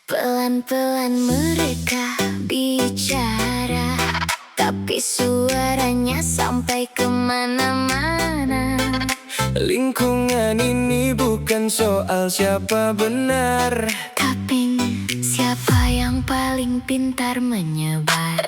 Pelan-pelan mereka bicara, tapi suaranya sampai kemana-mana. Lingkungan ini bukan soal siapa benar, Tapi siapa yang paling pintar menyebar.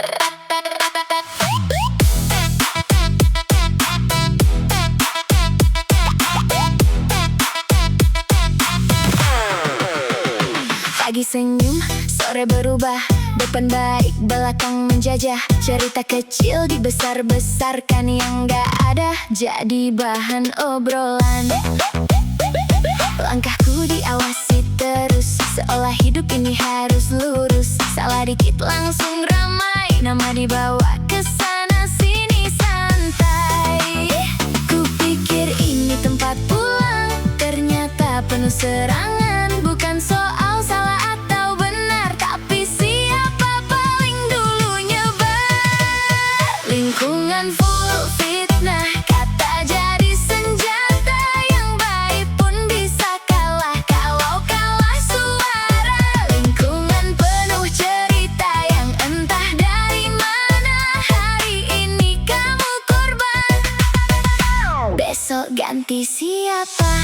Pagi senyum, sore berubah, depan baik, belakang menjajah. Cerita kecil dibesar-besarkan, yang gak ada jadi bahan obrolan. Langkahku diawasi terus, seolah hidup ini harus lurus. Salah dikit langsung ramai, nama dibawa ke sana sini santai. Kupikir ini tempat pulang, ternyata penuh serangan. Bukan soal salah atau benar, tapi siapa paling dulu nyebar. Lingkungan full fitnah, kata jadi senjata. Yang baik pun bisa kalah kalau kalah suara. Lingkungan penuh cerita yang entah dari mana. Hari ini kamu korban, besok ganti siapa?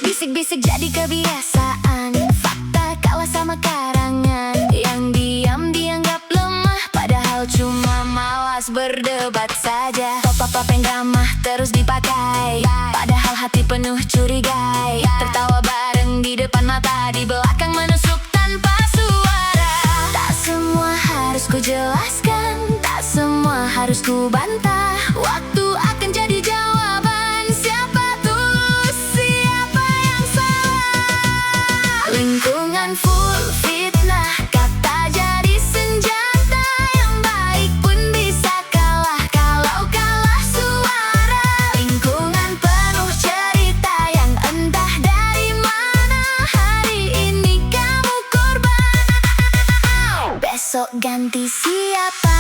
Bisik-bisik jadi kebiasaan, fakta kalah sama karangan. Yang diam dianggap lemah, padahal cuma malas berdebat saja. Pop-up yang ramah terus dipakai, padahal hati penuh curigai. Tertawa bareng di depan mata, di belakang menusuk tanpa suara. Tak semua harus ku jelaskan, tak semua harus ku bantah. Waktu akan jadi jawaban, siapa tulus, siapa yang salah. Lingkungan full fitnah, kata jadi senjata. Yang baik pun bisa kalah kalau kalah suara. Lingkungan penuh cerita yang entah dari mana. Hari ini kamu korban, besok ganti siapa?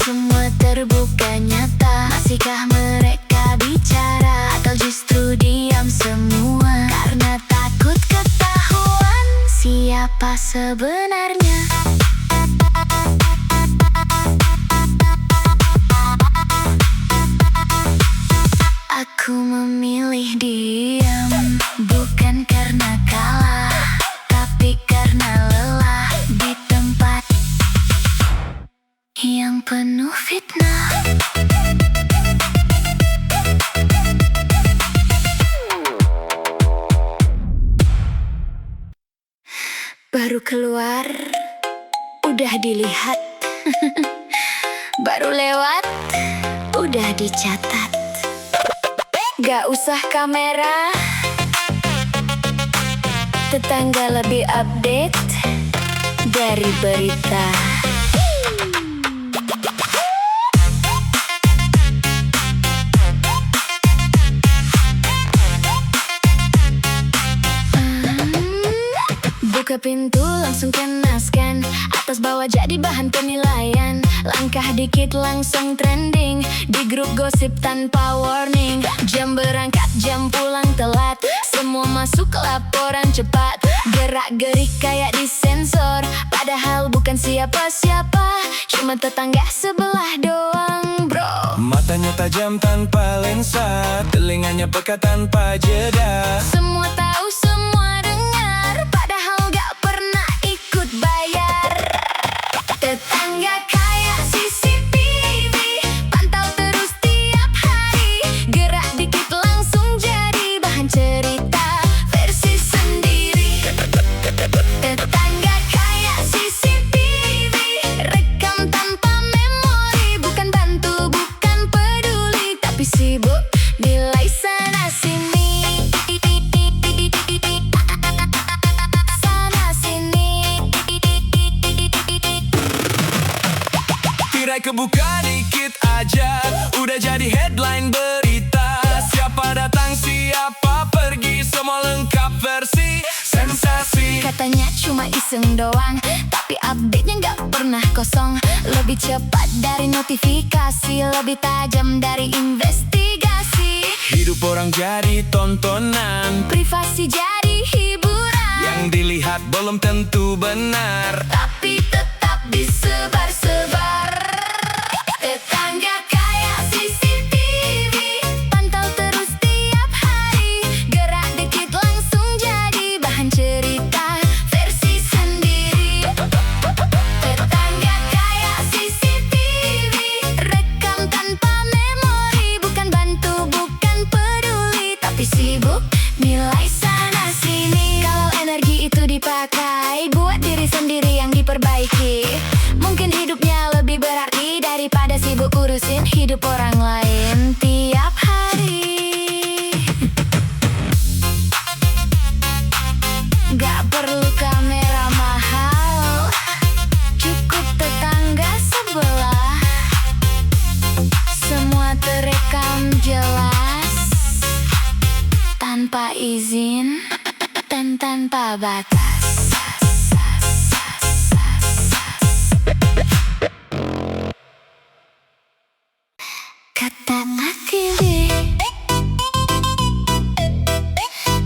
Semua terbuka nyata, masihkah mereka bicara? Atau justru diam semua karena takut ketahuan siapa sebenarnya? Aku memilih diam, bukan karena kalah, tapi karena lelah di tempat yang penuh fitnah. Baru keluar, udah dilihat. Baru lewat, udah dicatat. Gak usah kamera, tetangga lebih update dari berita. Buka pintu langsung kenaskan, atas bawah jadi bahan penilaian. Langkah dikit langsung trending, di grup gosip tanpa warning. Jam berangkat, jam pulang telat, semua masuk laporan cepat. Gerak-gerik kayak disensor, padahal bukan siapa-siapa, cuma tetangga sebelah doang bro. matanya tajam tanpa lensa, telinganya peka tanpa jeda. Semua tahu, semua dengar, padahal gak pernah ikut bayar. Tetangga kayak CCTV, pantau terus tiap hari. Gerak dikit langsung jadi bahan cerita versi sendiri. Tetangga kayak CCTV, rekam tanpa memori. Bukan bantu, bukan peduli, tapi sibuk nilai sana sini. Sana sini. Tirai kebuka dikit aja, udah jadi headline berita. Siapa datang, siapa pergi, semua lengkap versi doang, tapi update-nya nggak pernah kosong. Lebih cepat dari notifikasi, lebih tajam dari investigasi. Hidup orang jadi tontonan, Privasi jadi hiburan, yang dilihat belum tentu benar. tapi tetap disebar-sebar. Tetangga kayak CCTV, pantau terus tiap hari. Gerak dikit langsung jadi bahan cerita versi sendiri. Tetangga kayak CCTV, rekam tanpa memori. Bukan bantu, bukan peduli, tapi sibuk nilai sana sini. Kalau energi itu dipakai buat diri sendiri yang diperbaiki, mungkin hidupnya lebih berarti daripada sibuk urusin hidup orang lain tiap hari. Gak perlu kamera mahal, cukup tetangga sebelah. Semua terekam jelas, tanpa izin dan tanpa batas. Kata TV,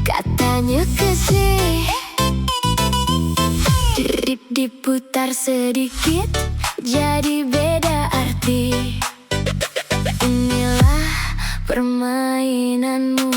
katanya kesih, diputar sedikit jadi beda arti. Inilah permainanmu.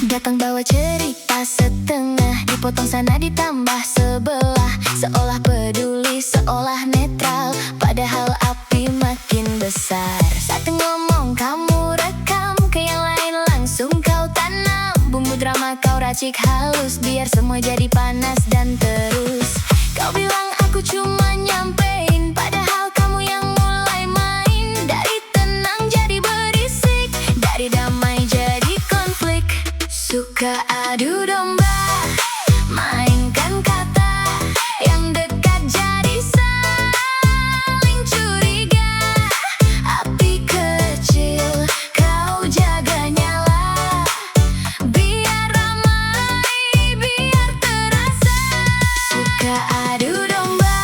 Datang bawa cerita setengah, dipotong sana ditambah sebelah. Seolah peduli, seolah netral, padahal api makin besar. Satu ngomong kamu rekam, ke yang lain langsung kau tanam. Bumbu drama kau racik halus, biar semua jadi panas dan terus. Kau bilang aku cuma nyampein, padahal kamu yang mulai main. Dari tenang jadi berisik, dari damai jadi konflik. Suka adu domba, mainkan kata, yang dekat jadi saling curiga. Api kecil kau jaga nyala, biar ramai, biar terasa. Suka adu domba,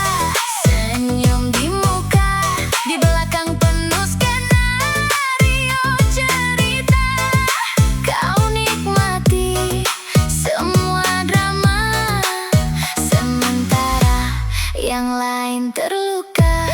senyum di muka, di belakang penuh skenario cerita. Kau nikmati semua drama, sementara yang lain terluka.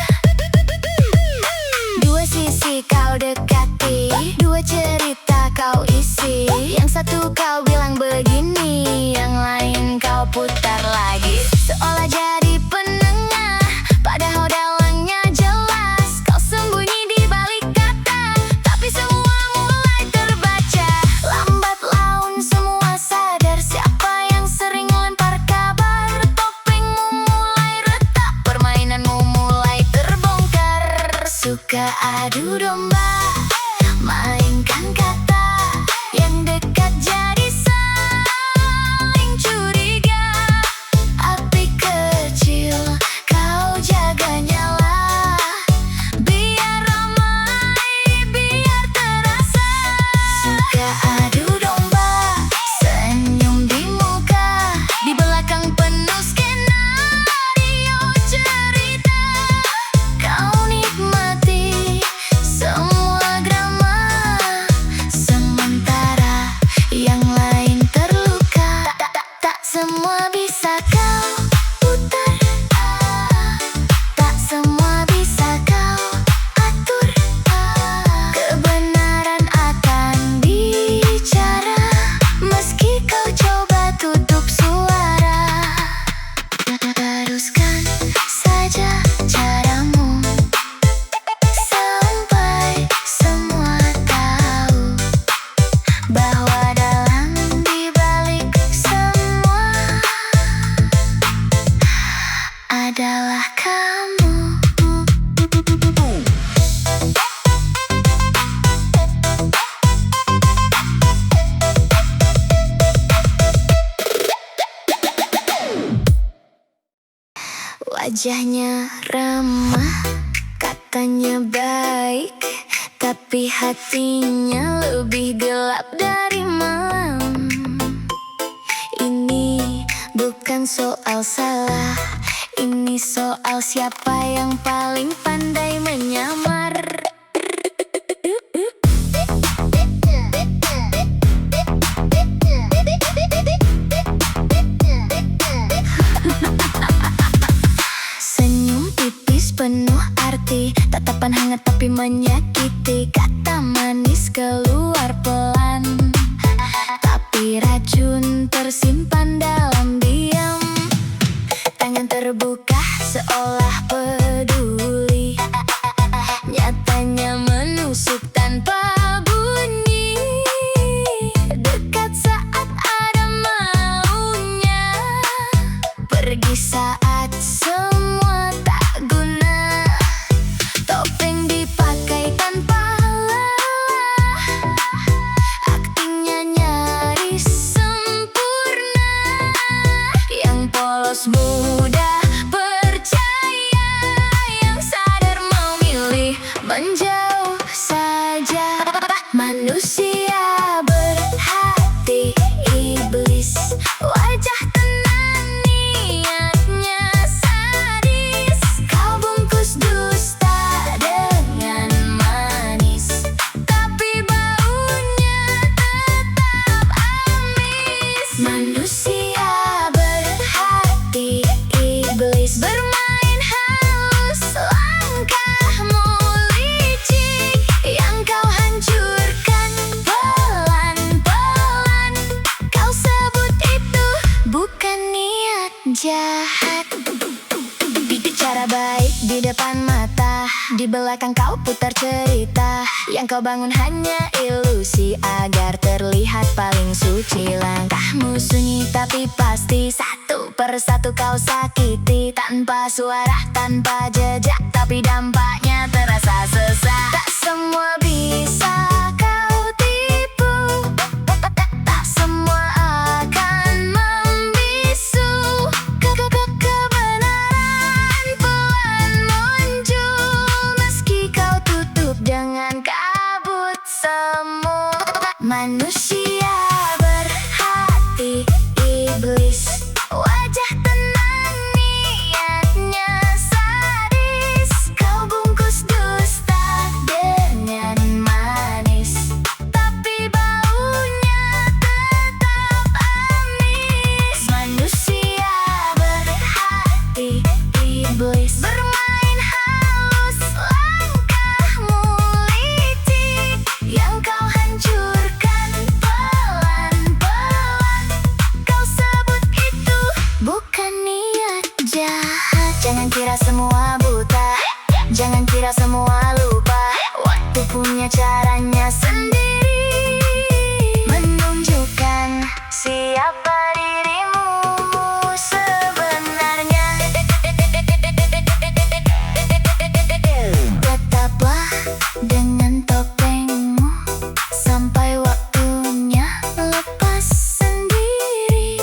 Dua sisi kau dekati, dua cerita kau isi. Yang satu kau bilang begini, yang lain kau putar lagi. Seolah jadi penengah, padahal dalangnya jelas. Kau sembunyi di balik kata, tapi semua mulai terbaca. Lambat laun semua sadar siapa yang sering lempar kabar. Topengmu mulai retak, permainanmu mulai terbongkar. Suka adu domba, mainkan kata, yang dekat jadi saling curiga. Api kecil kau jaga nyala, biar ramai, biar terasa. Suka adu domba, senyum di muka, di belakang penuh skenario cerita. Kau nikmati semua drama, sementara yang lain terluka. Tak semua bisa kau putar, tak semua bisa kau atur. Kebenaran akan bicara, meski kau coba tutup suara. Teruskan saja caramu, sampai semua tahu bahwa dalam dibalik semua adalah kamu. Wajahnya ramah, kata Katanya baik, tapi hatinya lebih gelap dari malam. Ini bukan soal salah, ini soal siapa yang paling pandai menyamar. Senyum tipis penuh arti, tatapan hangat tapi menyakiti. Kata manis keluar pelan, tapi racun tersimpan dalam diam. Tangan terbuka seolah peduli, nyatanya menusuk tanpa bunyi. Dekat saat ada maunya, pergi saat semua tak guna. Topeng dipakai tanpa lelah, aktingnya nyaris sempurna. Yang polos mudah percaya, yang sadar mau milih menjauh saja. Manusia berhati iblis, wajah tenang niatnya sadis. Kau bungkus dusta dengan manis, tapi baunya tetap amis. Manusia berhati iblis, bermain halus, langkahmu licik. Yang kau hancurkan pelan-pelan, kau sebut itu bukan niat jahat. Bicara baik di depan mata, di belakang kau putar cerita. Yang kau bangun hanya ilusi agar terlihat paling suci. Langkahmu sunyi tapi pasti, satu persatu kau sakiti. Tanpa suara, tanpa jejak, tapi dampaknya terasa sesak. Tak semua bisa kau tipu, tak semua akan membisu. Kebenaran pelan muncul, meski kau tutup dengan kabut semu. Manusia berhati iblis, wajah tenang niatnya sadis. Kau bungkus dusta dengan manis, tapi baunya tetap amis. Manusia berhati iblis, bermain halus, langkahmu licik. Yang kau hancurkan pelan-pelan, kau sebut itu bukan niat jahat. Jangan kira semua buta, jangan kira semua lupa. Waktu punya caranya sendiri, menunjukkan siapa dirimu sebenarnya. Tetaplah dengan topengmu sampai waktunya lepas sendiri.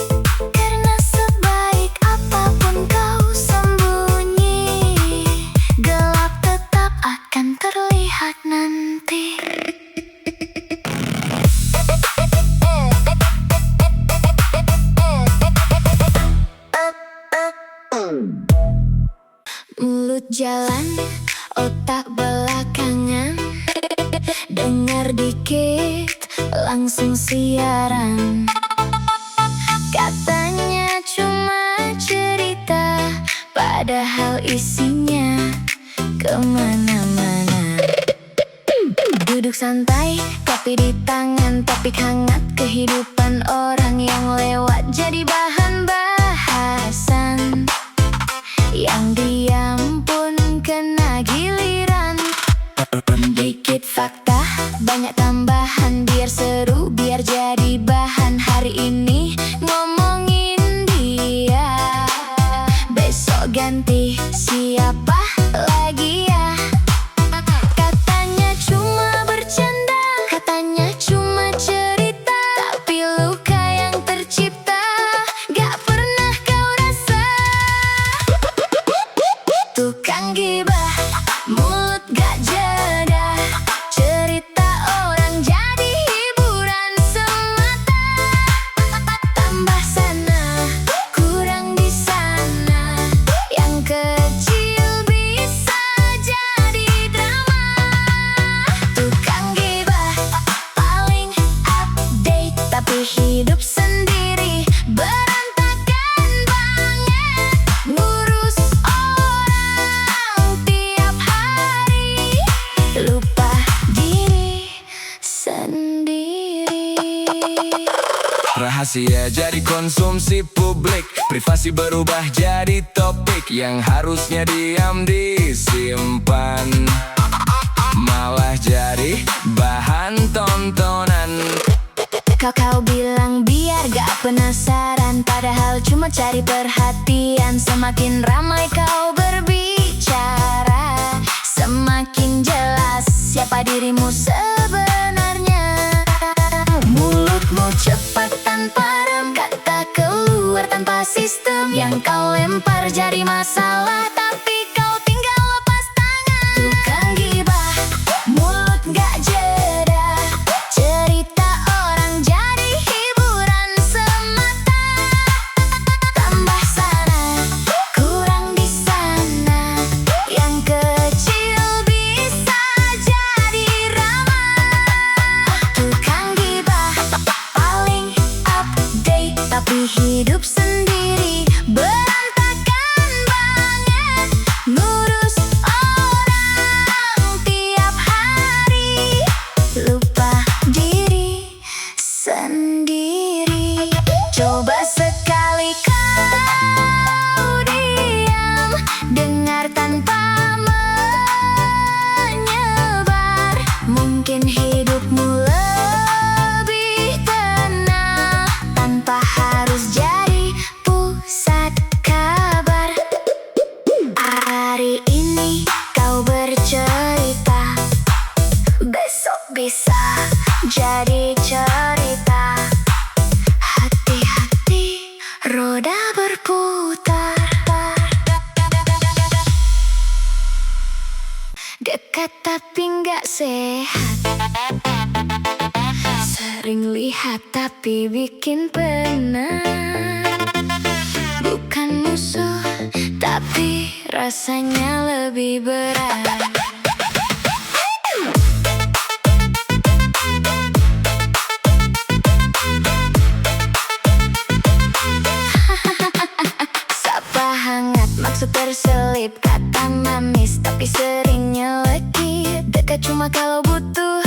Karena sebaik apapun kau sembunyi, gelap tetap akan terlihat nanti. Mulut jalan, otak belakangan. Dengar dikit, langsung siaran. Katanya cuma cerita, padahal isinya kemana-mana. Duduk santai, kopi di tangan, topik hangat kehidupan orang yang lewat jadi bahan bahasan. Yang diam pun kena giliran. Dikit fakta, banyak tambahan, biar seru, biar jadi bahan. Hari ini ngomongin dia, besok ganti siapa lagi ya. Katanya cuma bercanda, katanya cuma cerita, tapi luka yang tercipta gak pernah kau rasa. Tukang gibah mulut gak jeda. Cerita orang jadi hiburan semata. Tambah sana, kurang di sana. Yang kecil bisa jadi drama. Tukang gibah paling update, tapi hidup sendiri berantakan banget. Ngurus orang tiap hari, lupa diri sendiri. Rahasia jadi konsumsi publik, privasi berubah jadi topik. Yang harusnya diam disimpan, malah jadi bahan tontonan. Kau bilang biar gak penasaran, padahal cuma cari perhatian. Semakin ramai kau berbicara, semakin jelas siapa dirimu sebenarnya. Mulutmu cepat tanpa rem, kata keluar tanpa sistem. Yang kau lempar jadi masalah, tapi kau tinggal lepas tangan. Tukang gibah, mulut gak jeda. Cerita orang jadi hiburan semata. Tambah sana, kurang di sana. Yang kecil bisa jadi ramah. Tukang gibah paling update, tapi hidup sendiri berantakan banget. Ngurus orang tiap hari, lupa diri sendiri. Coba sekali kau diam, dengar tanpa menyebar. Mungkin hidupmu lebih tenang, tanpa harus jadi pusat kabar. Hari ini kau bercerita, besok bisa jadi cerita. Hati-hati, roda berputar. Dekat tapi nggak sehat, sering lihat tapi bikin penat. Bukan musuh, tapi rasanya lebih berat. Sapa hangat, maksud terselip, kata manis tapi sering nyelekit. Dekat cuma kalau butuh,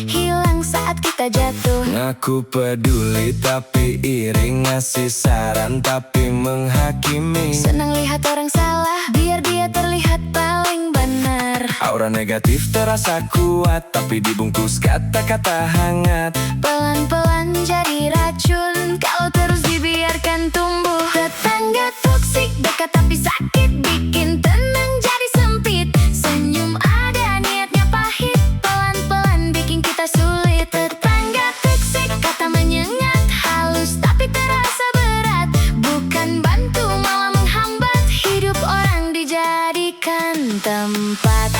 hilang saat kita jatuh. Ngaku peduli tapi iri, ngasih saran tapi menghakimi. Senang lihat orang salah, biar dia terlihat paling benar. Aura negatif terasa kuat, tapi dibungkus kata-kata hangat. Pelan-pelan jadi racun, kalau terus dibiarkan tumbuh. Tetangga toksik, dekat tapi sakit, bikin tenang jadi sempit. Senyum ada niatnya pahit, pelan-pelan bikin kita sulit. Tetangga toksik, kata menyengat, halus tapi terasa berat. Bukan bantu malah menghambat, hidup orang dijadikan tempat.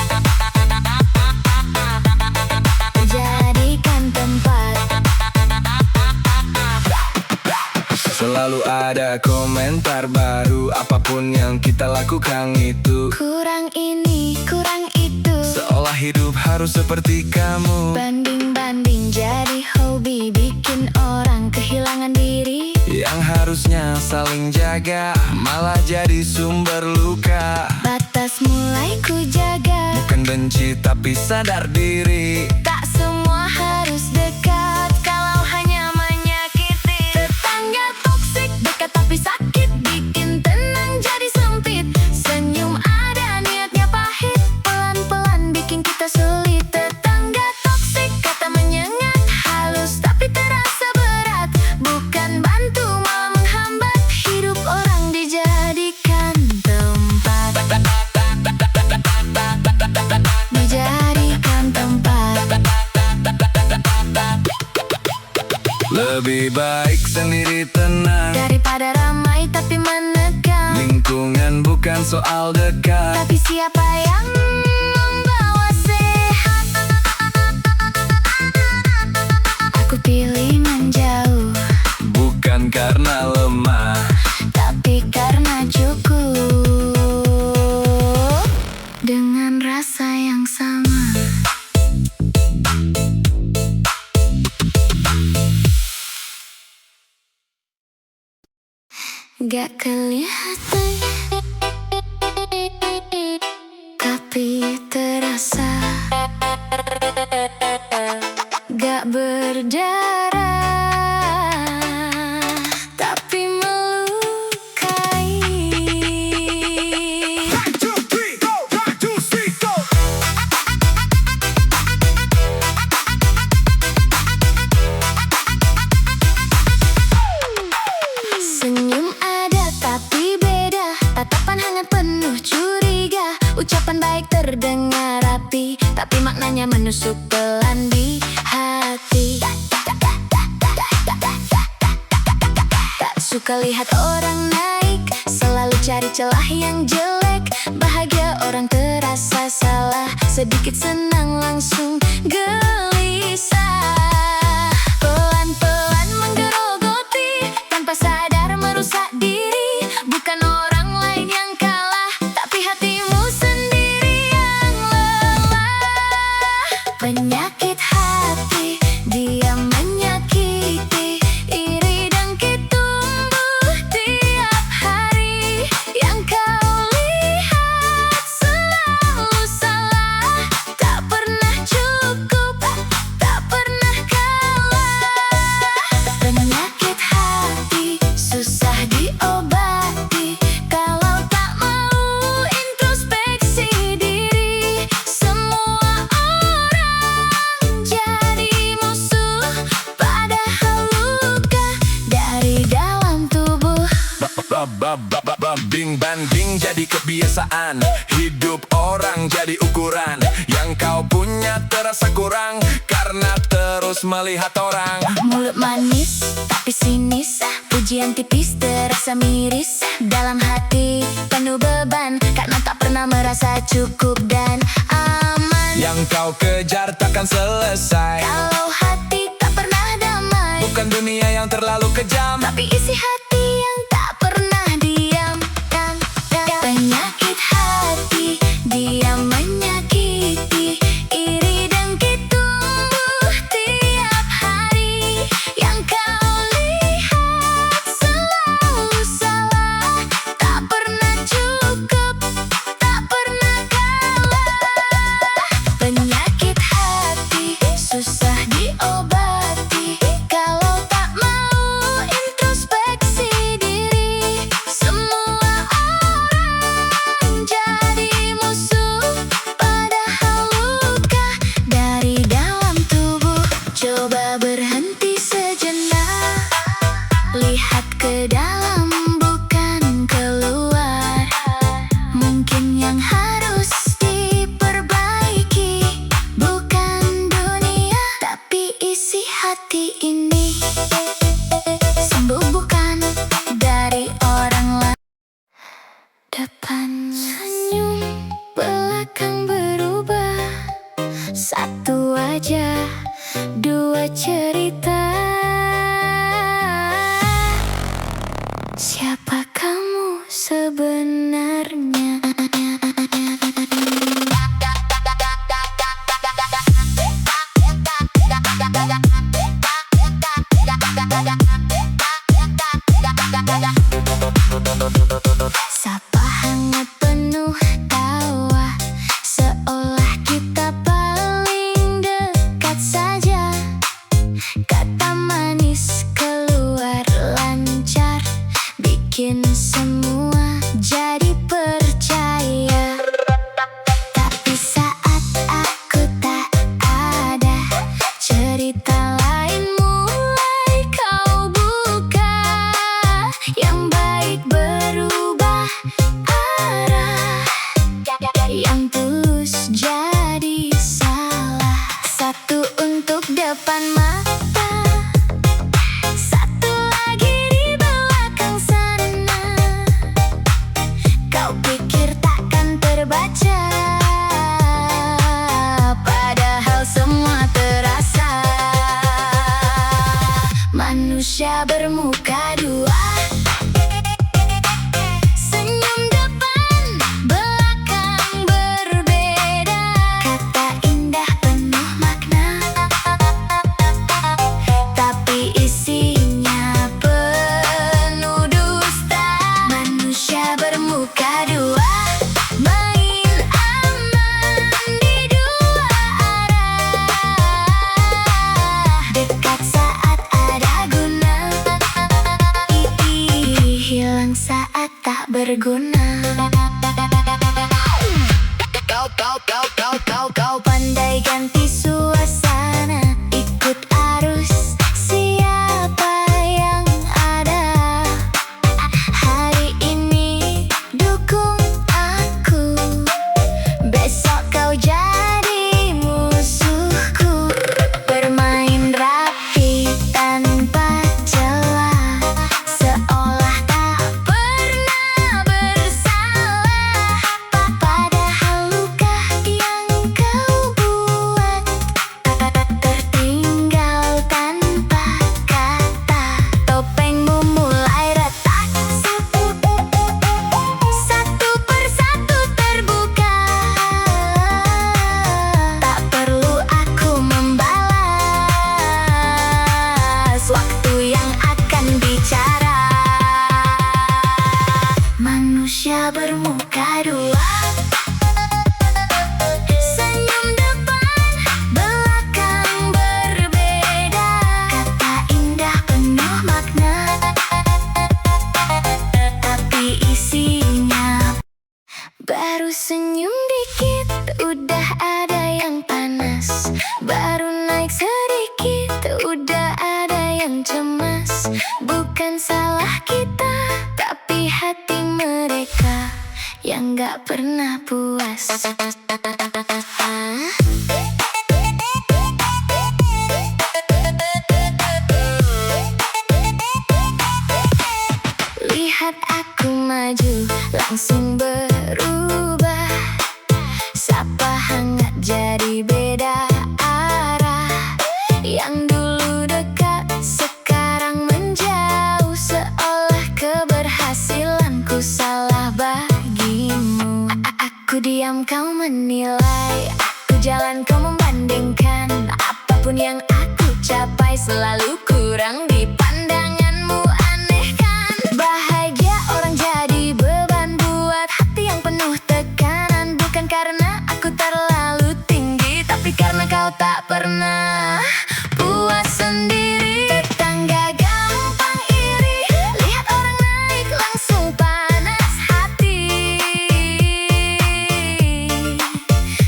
Dijadikan tempat. Selalu ada komentar baru, apapun yang kita lakukan itu Kurang ini, kurang itu. seolah hidup harus seperti kamu. Banding-banding jadi hobi, bikin orang kehilangan diri. Yang harusnya saling jaga, malah jadi sumber luka. Batas mulai ku jaga, Bukan benci tapi sadar diri. tak semua harus dekat kalau hanya menyakiti. Tetangga toksik, dekat tapi sakit, bikin tenang jadi sempit. Senyum ada niatnya pahit, pelan-pelan bikin kita sulit. Tetangga toksik, kata menyengat, halus tapi terasa berat. Bukan bantu malah menghambat, hidup orang dijadikan tempat. Dijadikan tempat. Lebih baik sendiri tenang, Daripada ramai tapi menekan. lingkungan bukan soal dekat. Tapi siapa yang Ku pilih menjauh, bukan karena lemah, tapi karena cukup dengan rasa yang sama. Gak kelihatan, tapi terasa. Gak berdarah, tapi melukai. Senyum ada tapi beda, tatapan hangat penuh curiga. Ucapan baik terdengar rapi, tapi maknanya menusuk pelan di hati. Tak suka lihat orang naik, selalu cari celah yang jelek. Bahagia orang terasa salah, sedikit senang langsung gelisah. Pelan-pelan menggerogoti, tanpa sadar merusak diri. Bukan orang lain yang kalah, tapi hatimu sendiri yang lelah. Penyakit hati, dia menyakiti. Iri dengki tumbuh tiap hari. Yang kau lihat selalu salah. Tak pernah cukup, tak pernah kalah. Penyakit hati susah diobati. Kalau tak mau introspeksi diri, semua orang jadi musuh. Padahal luka dari dalam tubuh. Bing banding jadi kebiasaan, hidup orang jadi ukuran. Yang kau punya terasa kurang, karena terus melihat orang. Mulut manis tapi sinis, pujian tipis terasa miris. Dalam hati penuh beban, karena tak pernah merasa cukup dan aman. Yang kau kejar takkan selesai, Kalau hati tak pernah damai, bukan dunia yang terlalu kejam, tapi isi hati yang tak pernah diam. Penyakit hati, dia menyakiti. Iri dengki tumbuh tiap hari. Yang kau lihat selalu salah. Tak pernah cukup, tak pernah kalah. Penyakit hati susah diobati. Kalau tak mau introspeksi Manusia bermuka dua, senyum depan, belakang berbeda. Kata indah penuh makna, tapi isinya penuh dusta. Manusia bermuka dua, main aman di dua arah. Dekat saat ada guna, hilang saat tak berguna. Kau pandai ganti suasana, ikut arus siapa yang ada. Hari ini dukung aku, besok kau jadi musuhku. Bermain rapi tanpa celah, seolah tak pernah bersalah. Padahal luka yang kau buat tertinggal tanpa kata. Topengmu mulai retak, satu persatu terbuka. Tak perlu aku membalas, waktu yang akan bicara. Manusia bermuka dua, senyum depan, belakang berbeda. Kata indah penuh makna, tapi isinya baru senyum dikit, udah ada yang panas. Baru naik sedikit, udah ada yang cemas. Bukan salah kita, tapi hati mereka yang gak pernah puas. Lihat aku maju, langsung berubah. Sapa hangat jadi beda arah. Yang dulu dekat sekarang menjauh, seolah keberhasilanku salah bagimu. Aku diam kau menilai, aku jalan kau membandingkan. Apapun yang aku capai selalu kurang di pandanganmu. Aneh kan? Bahagia orang jadi beban buat hati yang penuh tekanan. Bukan karena aku terlalu tinggi, tapi karena kau tak pernah puas sendiri. Tetangga gampang iri, lihat orang naik langsung panas hati.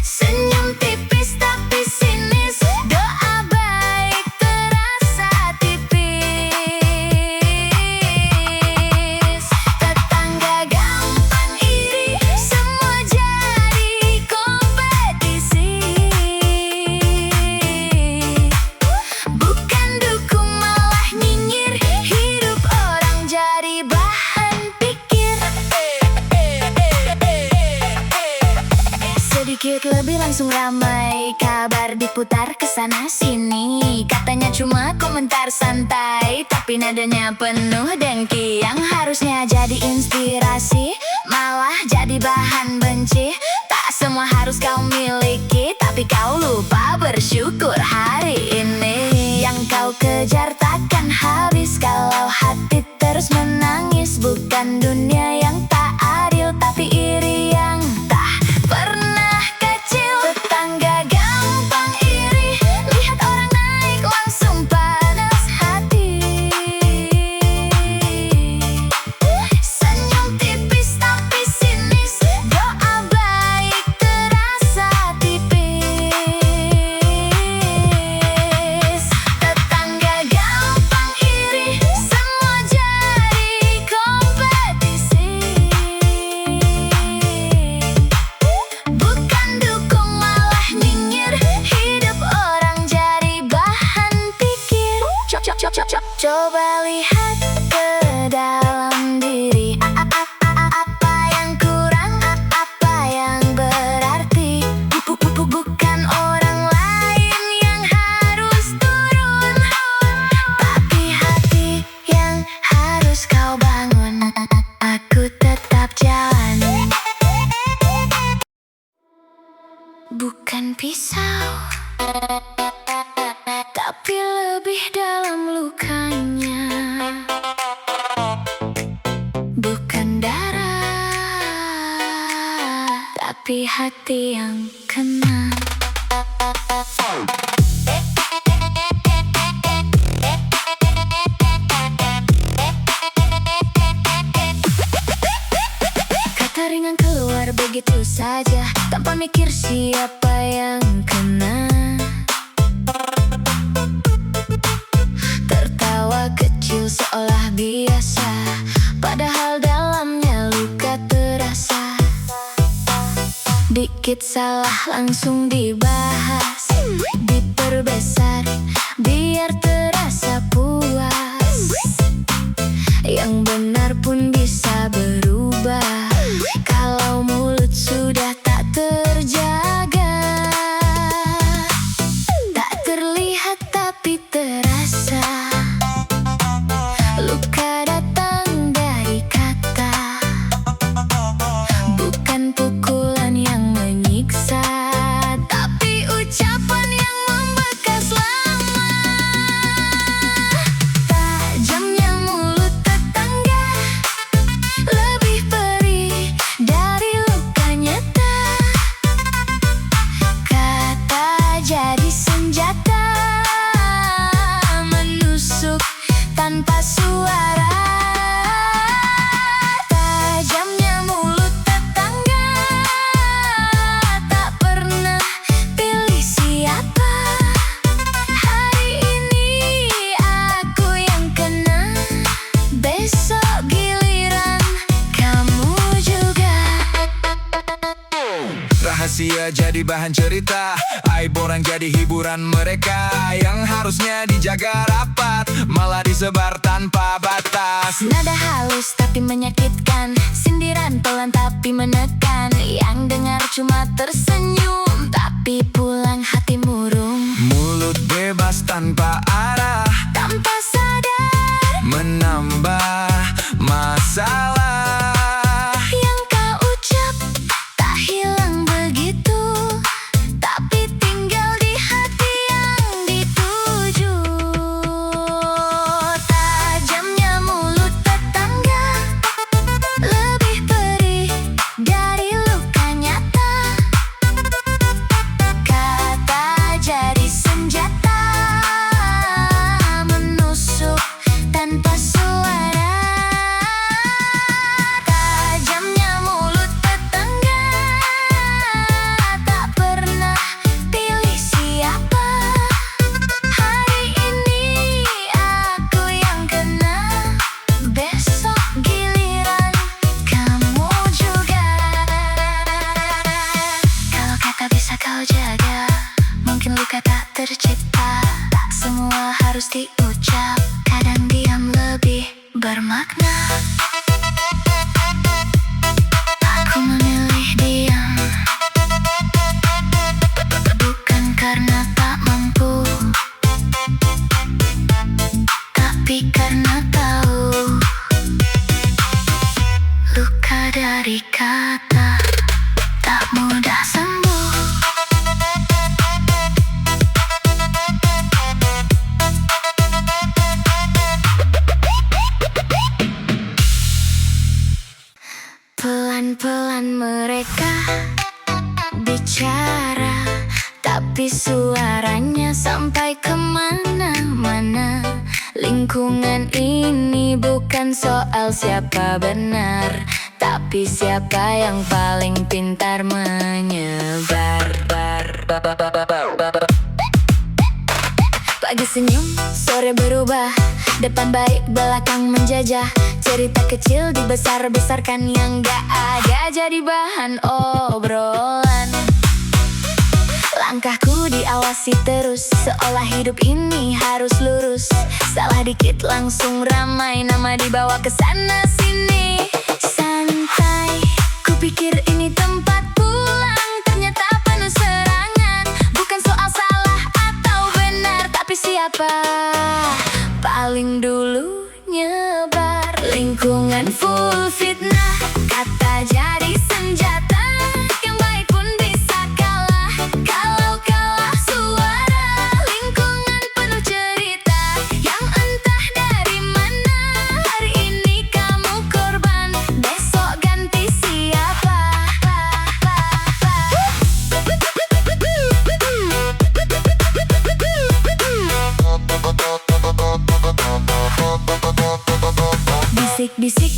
Senyum tipis tapi sinis, doa baik terasa tipis. Tetangga gampang iri, semua jadi kompetisi. Bukan dukung malah nyinyir, hidup orang jadi bahan pikir. Sedikit lebih langsung ramai, kabar diputar kesana sini. Katanya cuma komentar santai, tapi nadanya penuh dengki. Yang harusnya jadi inspirasi, malah jadi bahan benci. Tak semua harus kau miliki, tapi kau lupa bersyukur hari ini. Yang kau kejar takkan habis kalau hati terus menangis. Bukan dunia yang tak adil, tapi iri yang tak pernah kecil. Tetangga gampang iri, lihat orang naik langsung panas hati. Senyum tipis tapi sinis, doa baik terasa tipis. Tetangga gampang iri, semua jadi kompetisi. Bukan dukung malah nyinyir, hidup orang jadi bahan pikir. Coba lihat ke dalam diri, apa yang kurang, apa yang berarti. Bukan orang lain yang harus turun, tapi hati bukan pisau, tapi lebih dalam lukanya. Bukan darah, tapi hati yang kena. Kata ringan keluar begitu saja, tanpa mikir siapa yang kena. Tertawa kecil seolah biasa, padahal dalamnya luka terasa. Dikit salah langsung dibahas, diperbesar biar terasa puas. Yang benar pun bisa berubah kalau mulut sudah tak terjaga. Tak terlihat tapi terasa, luka datang dari kata, bukan pukulan yang menyiksa, tapi ucapan yang membekas lama. Tajamnya mulut tetangga lebih perih dari luka nyata. Kata jadi senjata, menusuk tanpa suara. Tajamnya mulut tetangga, tak pernah pilih siapa. Hari ini aku yang kena, besok giliran kamu juga. Rahasia jadi bahan cerita, aib orang jadi hiburan mereka. Yang harusnya dijaga rapat, malah disebar tanpa batas. Nada halus tapi menyakitkan, sindiran pelan tapi menekan. Yang dengar cuma tersenyum, tapi pulang hati murung. Mulut bebas tanpa arah, Tanpa sadar menambah masalah. yang kau ucap tak hilang begitu, tapi tinggal di hati yang dituju. Tajamnya mulut tetangga lebih perih dari luka nyata. Kata jadi senjata, menusuk tanpa suara. Tajamnya mulut tetangga, tak pernah pilih siapa. Hari ini aku yang kena, besok giliran kamu juga. Kalau kata bisa kau jaga, mungkin luka tak tercipta. Tak semua harus diucap, kadang diam lebih bermakna. Aku memilih diam, bukan karena tak mampu, tapi karena tahu luka dari kata tak mudah sembuh. Pelan-pelan mereka bicara, tapi suaranya sampai kemana-mana. Lingkungan ini bukan soal siapa benar, tapi siapa yang paling pintar menyebar. Pagi senyum, sore berubah, depan baik, belakang menjajah. Cerita kecil dibesar-besarkan, yang gak ada jadi bahan obrolan. Langkahku diawasi terus, seolah hidup ini harus lurus. Salah dikit langsung ramai, nama dibawa ke sana sini. Santai, kupikir ini tempat pulang, ternyata penuh serangan. Bukan soal salah atau benar, tapi siapa paling dulu nyebar. Lingkungan full fitnah, kata jadi senjata. Yang baik pun bisa kalah,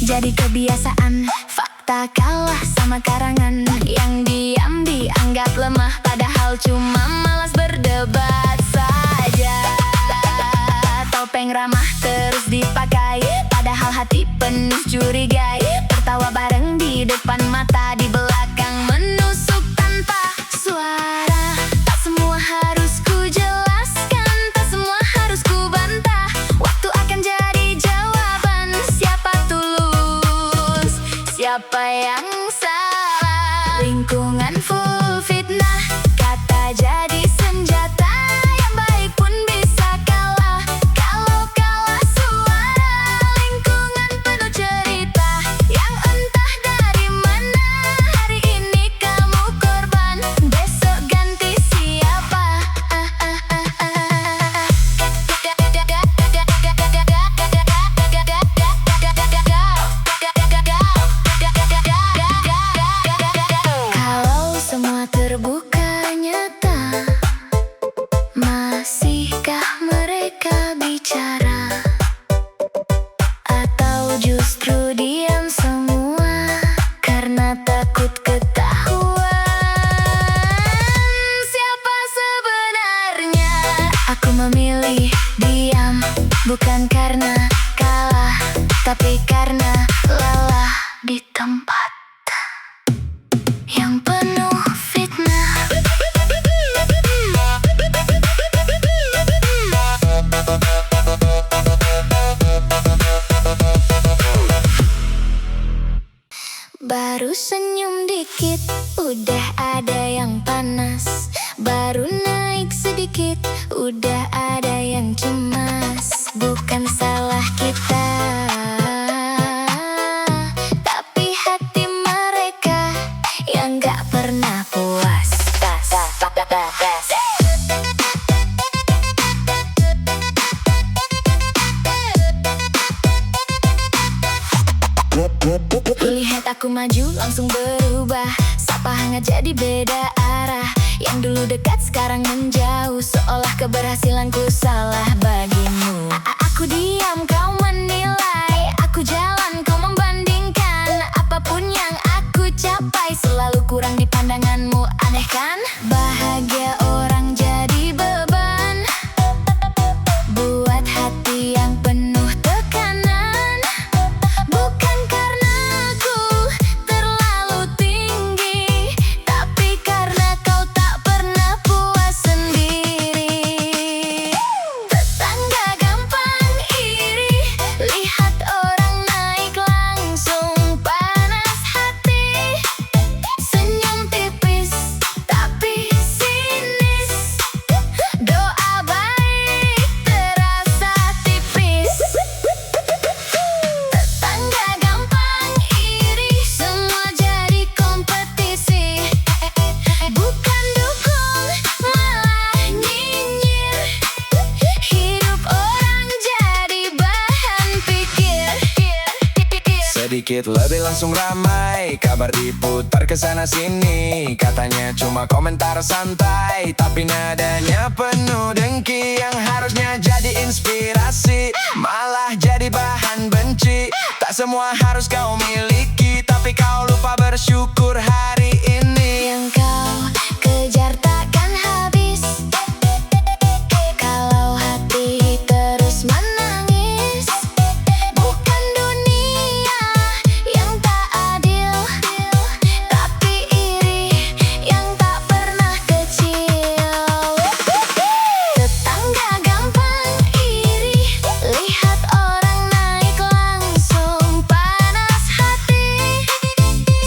jadi kebiasaan. Fakta kalah sama karangan, yang diam dianggap lemah, padahal cuma malas berdebat saja. Topeng ramah terus dipakai, padahal hati penuh curigai. Tertawa bareng di depan mata, di belakang menusuk tanpa suara. Tak semua harus ku jelaskan, tak semua harus ku bantah. Waktu akan jadi jawaban, siapa tulus, siapa yang salah. Lingkungan full fitnah, kata jadi senjata. Yang baik pun bisa kalah kalau kalah suara. Lingkungan penuh cerita yang entah dari mana. Hari ini kamu korban, besok ganti siapa. Kalau semua terbuka nyata, masihkah mereka bicara? Atau justru diam semua karena takut ketahuan? Siapa sebenarnya? Aku memilih diam, bukan karena kalah, tapi karena lelah di tempat yang penuh fitnah. Baru senyum dikit, udah ada yang panas. Baru naik sedikit, udah ada yang cemas. Bukan salah kita, tapi hati mereka yang gak pernah puas. Lihat aku maju langsung berubah, sapa hangat jadi beda arah. Yang dulu dekat sekarang menjauh, seolah keberhasilanku salah bagimu. Aku diam kau menilai, aku jalan kau membandingkan. Apapun yang aku capai selalu kurang di pandanganmu. Aneh kan? Bahagia orang jadi beban, buat hati yang penuh tekanan. Bukan karena aku terlalu tinggi, tapi karena kau tak pernah puas sendiri. Tetangga gampang iri, lihat orang naik langsung panas hati. Senyum tipis tapi sinis, doa baik terasa tipis. Tetangga gampang iri, semua jadi kompetisi. Bukan dukung, malah nyinyir. Hidup orang jadi bahan pikir. Sedikit lebih langsung ramai, kabar diputar ke sana sini. Katanya cuma komentar santai, tapi nadanya penuh dengki. Yang harusnya jadi inspirasi, malah jadi bahan benci. Tak semua harus kau miliki, tapi kau lupa bersyukur hari ini. Yang kau kejar takkan habis kalau hati terus menangis. Bukan dunia yang tak adil, tapi iri yang tak pernah kecil. Tetangga gampang iri, lihat orang naik langsung panas hati.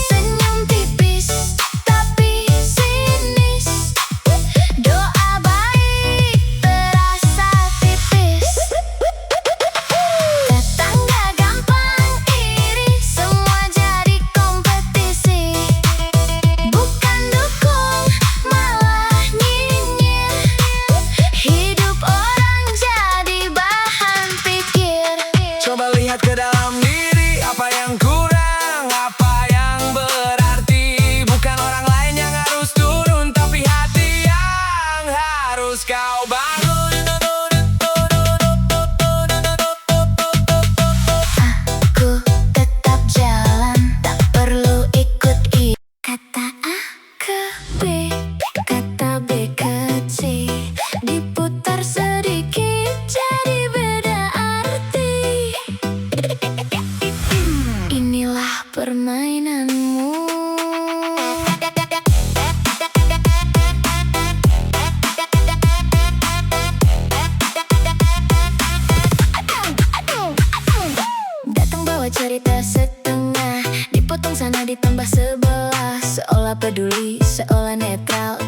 Senyum tipis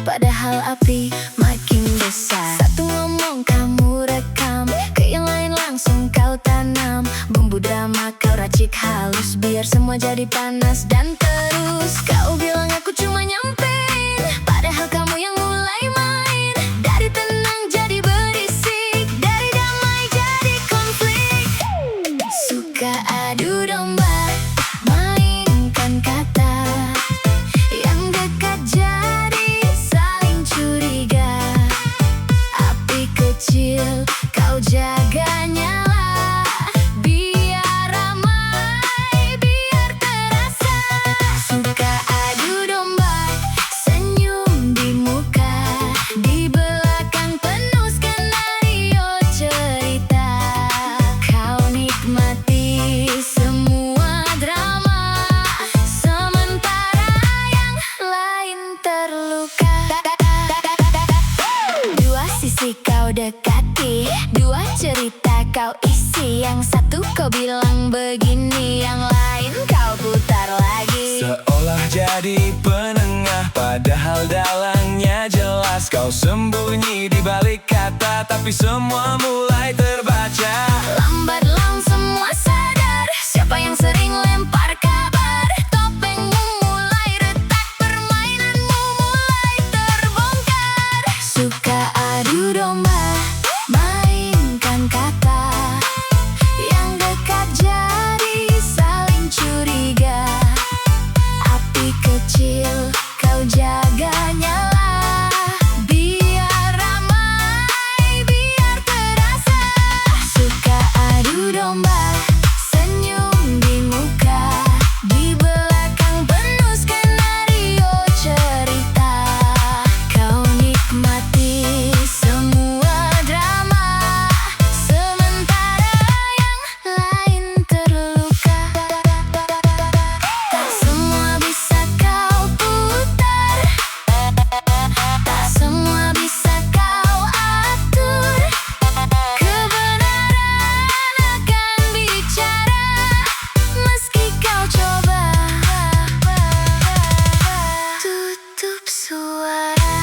padahal api makin besar. Satu ngomong kamu rekam, ke yang lain langsung kau tanam. Bumbu drama kau racik halus, biar semua jadi panas dan terus. Kau bilang aku cuma nyampein, padahal kamu yang mulai main. Dari tenang jadi berisik, dari damai jadi konflik. Suka adu domba, mainkan kata. Yang dekat jadi saling curiga. Api kecil kau jaga nyala, biar ramai, biar terasa. Suka adu domba, senyum di muka, di belakang penuh skenario cerita. Kau nikmati semua drama, sementara yang lain terluka. Dua sisi kau dekati, dua cerita kau isi. Yang satu kau bilang begini, yang lain kau putar lagi. Seolah jadi penengah, padahal dalangnya jelas. Kau sembunyi di balik kata, tapi semua mulai terbaca. Lambat laun semua sadar, siapa yang sering lempar kabar. Topengmu mulai retak, permainanmu mulai terbongkar. Suka adu domba, mainkan kata. Yang dekat jadi saling curiga. Api kecil kau jaga nyala, biar ramai, biar terasa. Suka adu domba, senyum di muka, di belakang penuh skenario cerita. Kau nikmati semua drama, sementara yang lain terluka. Tak semua bisa kau putar, tak semua bisa kau atur. Kebenaran akan bicara, meski kau coba. Tutup suara,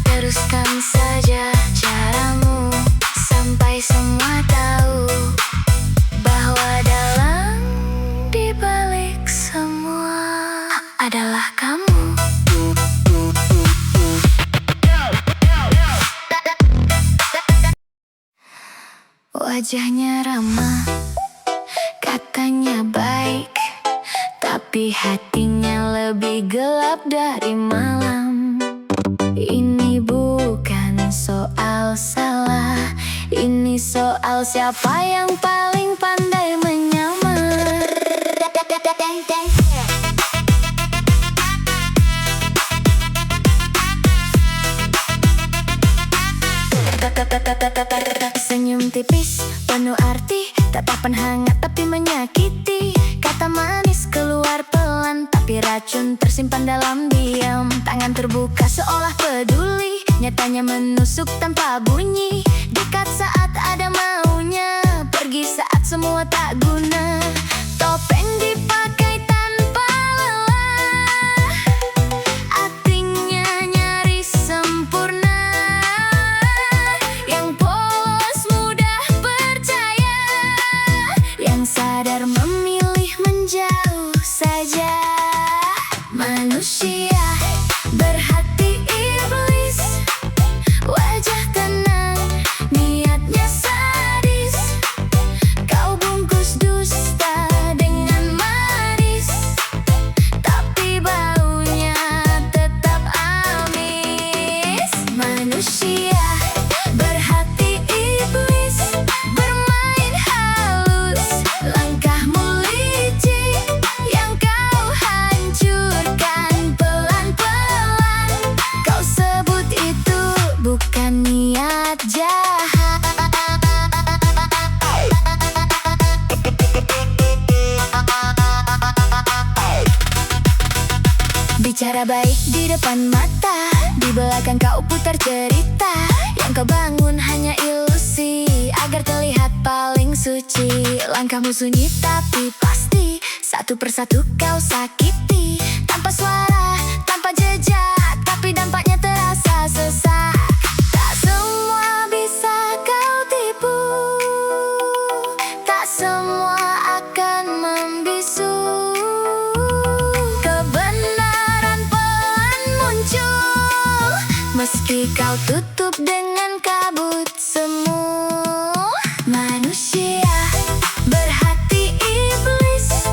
teruskan saja caramu, sampai semua tahu bahwa dalam dibalik semua adalah kamu. Wajahnya ramah, katanya baik, tapi hatinya lebih gelap dari malam. Ini bukan soal salah, ini soal siapa yang paling pandai menyamar. Senyum tipis, penuh arti, tatapan hangat tapi menyakiti. Kata manis keluar pelan, tapi racun tersimpan dalam diam. Tangan terbuka seolah peduli, nyatanya menusuk tanpa bunyi. Dekat saat ada maunya, pergi saat semua tak guna. Topeng dipakai tanpa lelah, aktingnya nyaris sempurna. Yang polos mudah percaya, yang sadar memilih menjauh saja. Manusia berhati iblis, wajah tenang, niatnya sadis. Kau bungkus dusta dengan manis, tapi baunya tetap amis. Manusia berhati iblis, bermain halus, langkahmu licik, yang kau hancurkan pelan-pelan. Kau sebut itu bukan niat jahat. Bicara baik di depan mata, di belakang kau putar cerita. Yang kau bangun hanya ilusi, agar terlihat paling suci. Langkahmu sunyi tapi pasti, satu persatu kau sakiti. kau tutup dengan kabut semu. Manusia berhati iblis,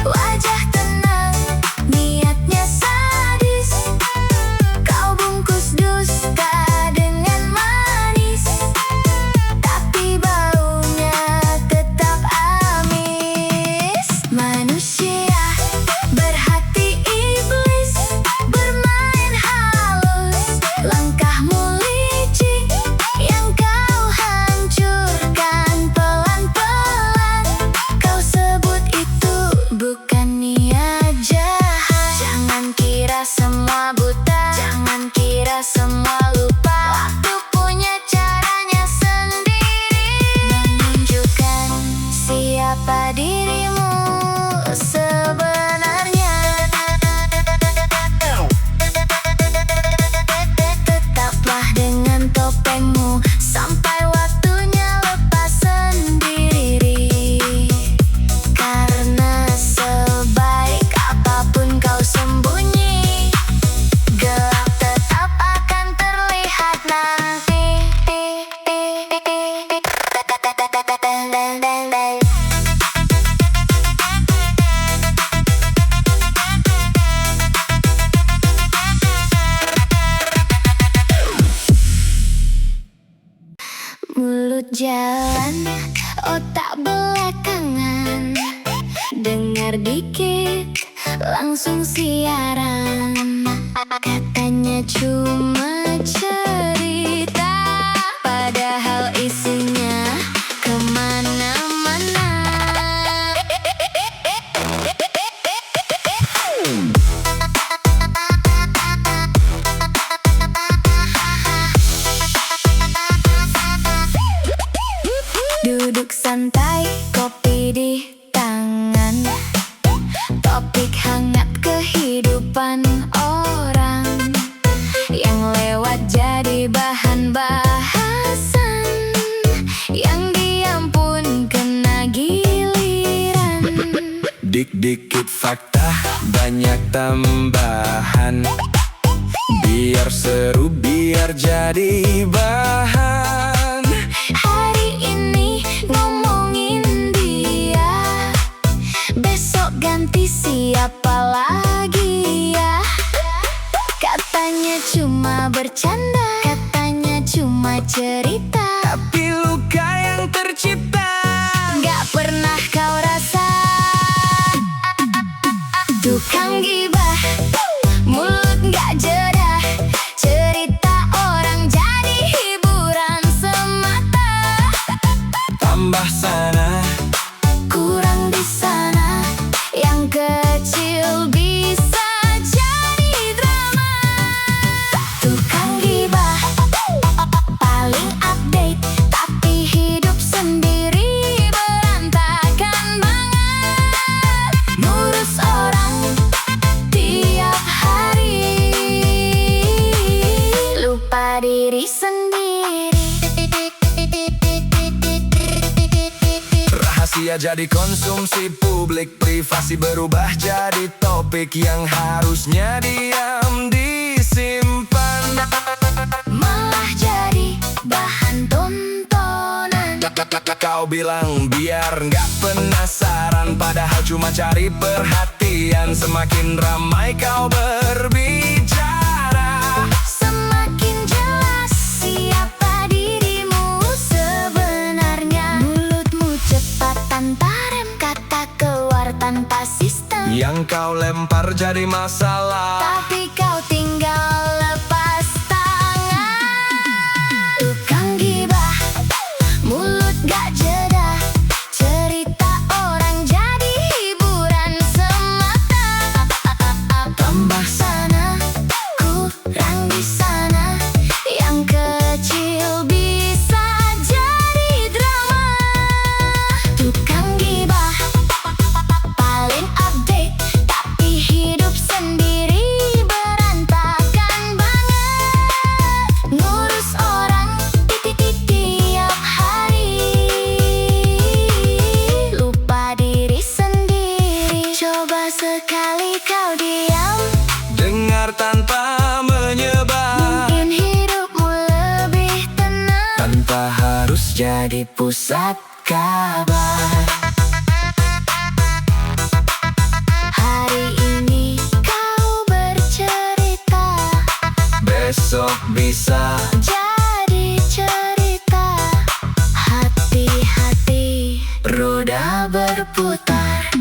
wajah tenang, niatnya sadis. Kau bungkus dusta dengan manis, tapi baunya tetap amis. Manusia berhati iblis, bermain halus, langkahmu licik, yang kau hancurkan pelan-pelan. Kau sebut itu bukan niat jahat. Jangan kira semua buta, jangan kira semua lupa. Waktu punya caranya sendiri, menunjukkan siapa dirimu sebenarnya. Tetaplah dengan topengmu sampai waktunya lepas sendiri. Karena sebaik apapun kau sembunyi, gelap tetap akan terlihat nanti. Mulut jalan, otak belakangan. Dengar dikit, langsung siaran. Katanya cuma cerita, padahal isinya kemana-mana. Duduk santai, kopi di tangan, topik hangat kehidupan orang yang lewat jadi bahan bahasan, yang diam pun kena giliran. Dikit fakta, banyak tambahan, biar seru, biar jadi bahan. Hari ini ngomongin dia, besok ganti siapa lagi ya. Katanya cuma bercanda, katanya cuma cerita, Tapi luka yang tercipta gak pernah kau rasa. Tukang gibah, mulut gak jeda, cerita orang jadi hiburan semata. tambah sana, Kurang di sana, yang kecil bisa jadi drama. Tukang gibah paling update, tapi hidup sendiri berantakan banget. Ngurus orang tiap hari, lupa diri sendiri. rahasia jadi konsumsi publik, privasi berubah jadi topik yang harusnya diam disimpan. Malah jadi bahan tontonan. Kau bilang biar nggak penasaran, padahal cuma cari perhatian. Semakin ramai kau berbicara, Semakin jelas siapa dirimu sebenarnya. Mulutmu cepat tanpa rem, kata keluar tanpa sistem. yang kau lempar jadi masalah. Tapi kau tinggal lepas tangan. Tukang gibah, mulut gak jeda, cerita orang jadi hiburan semata. Tambah sana, kurang di sana, yang kecil bisa jadi drama. Tukang gibah paling update, tapi hidup sendiri berantakan. pusat kabar. Hari ini kau bercerita, Besok bisa jadi cerita. Hati-hati, roda berputar.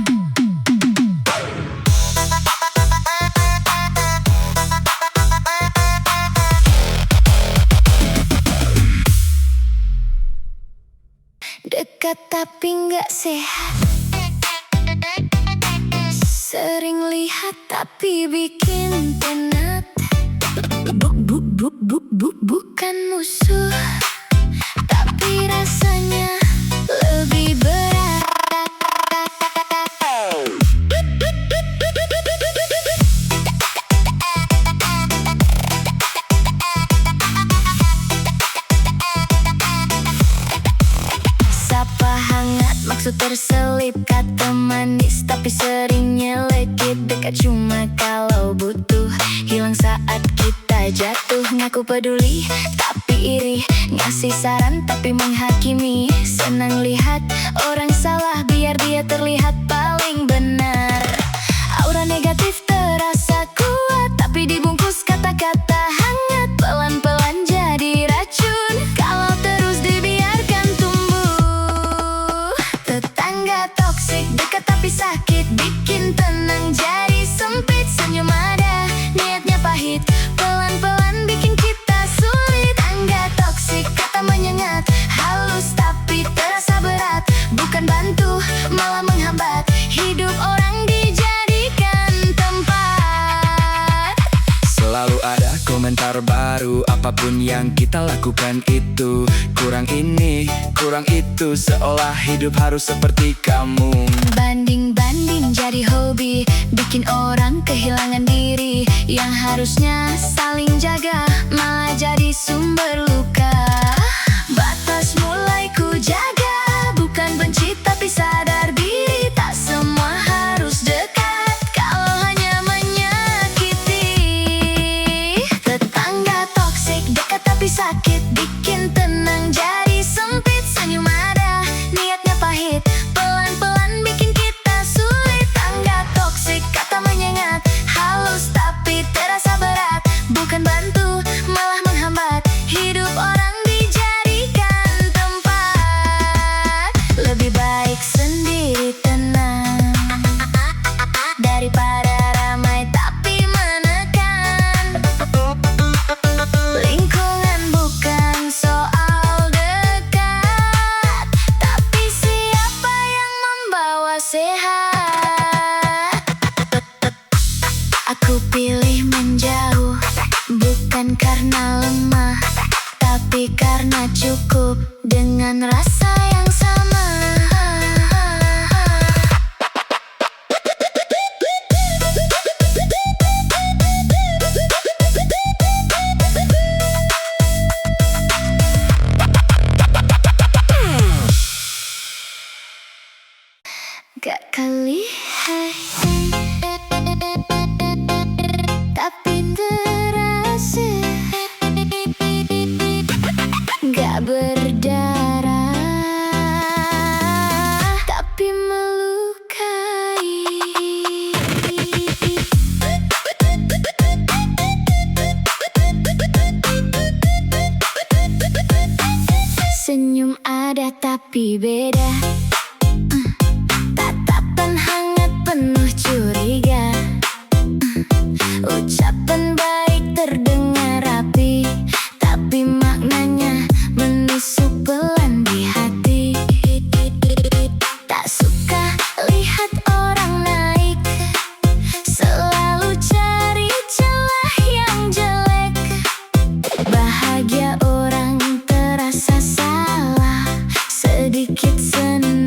Dekat tapi nggak sehat, sering lihat tapi bikin penat. Bukan musuh, tapi rasanya lebih berat. Sapa hangat, maksud terselip, kata manis tapi sering nyelekit. Dekat cuma kalau butuh, hilang saat kita jatuh. Ngaku peduli tapi iri, ngasih saran tapi menghakimi. Senang lihat orang salah biar dia terlihat paling benar. Aura negatif terasa kuat tapi dibungkus kata-kata hangat. Pelan-pelan jadi racun kalau terus dibiarkan tumbuh. Tetangga toksik, dekat tapi sakit, bikin tenang jadi sempit. Senyum ada, niatnya pahit, pelan-pelan bikin kita sulit. Tangga toksik, kata menyengat, halus tapi terasa berat. Bukan bantu, malah menghambat. Hidup orang dijadikan tempat. selalu ada komentar baru. Apapun yang kita lakukan itu kurang ini, kurang itu. Seolah hidup harus seperti kamu. Banding-banding jadi hobi, bikin orang kehilangan diri. Yang harusnya saling jaga, malah jadi sumber luka. Batas mulai ku jaga, bukan benci tapi sadar diri. Tak semua harus dekat kalau hanya menyakiti. Tetangga toksik, dekat tapi sakit, bikin tenang jadi sempit. Senyum ada, niatnya pahit, pelan-pelan bikin kita sulit. Tangga toksik, kata menyengat, halus tapi terasa berat. Bukan bantu, malah menghambat. Hidup orang dijadikan tempat. Lebih baik sendiri tenang daripada ramai tapi menekan. Lingkungan bukan soal dekat, tapi siapa yang membawa sehat. Aku pilih menjauh, bukan karena lemah, tapi karena cukup dengan rasa yang sama. Gak kali, tapi terasa. Gak berdarah, tapi melukai. Senyum ada tapi beda, tatapan hangat penuh curiga. Ucapan baik terdengar rapi, tapi maknanya menusuk pelan di hati. Tak suka lihat orang naik, selalu cari celah yang jelek. Bahagia orang terasa salah, sedikit senang.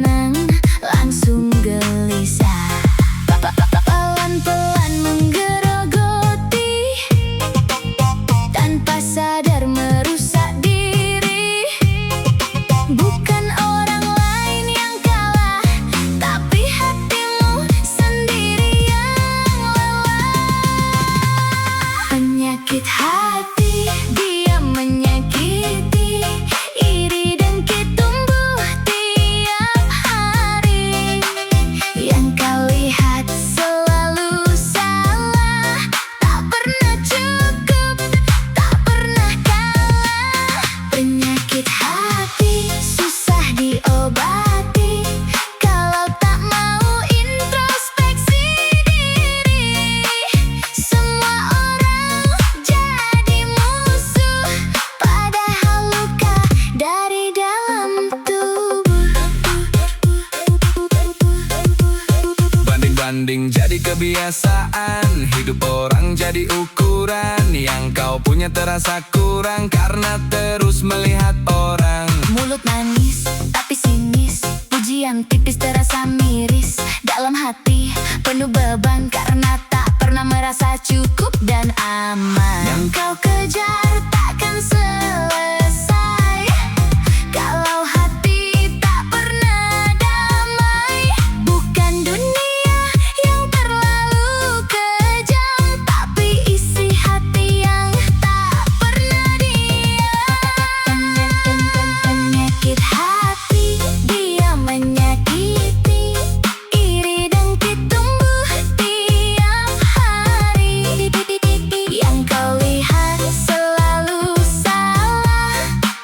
Hidup orang jadi ukuran, yang kau punya terasa kurang karena terus melihat orang. Mulut manis tapi sinis, pujian tipis terasa miris. Dalam hati penuh beban karena tak pernah merasa cukup dan aman. Yang kau kejar takkan selesai kalau hati tak pernah damai. Bukan dunia yang terlalu kejam, tapi isi hati yang tak pernah diam. Penyakit hati dia menyakiti, iri dengki tumbuh tiap hari. Yang kau lihat selalu salah,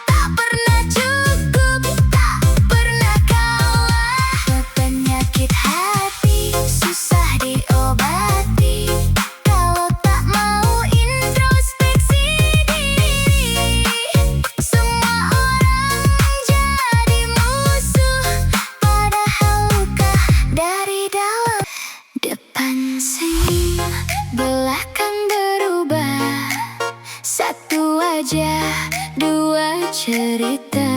tak pernah cukup, tak pernah kalah. Penyakit hati susah diobati kalau tak mau introspeksi diri. Semua orang jadi musuh, padahal luka dari dalam. Depan senyum, belakang berubah. Satu wajah, dua cerita.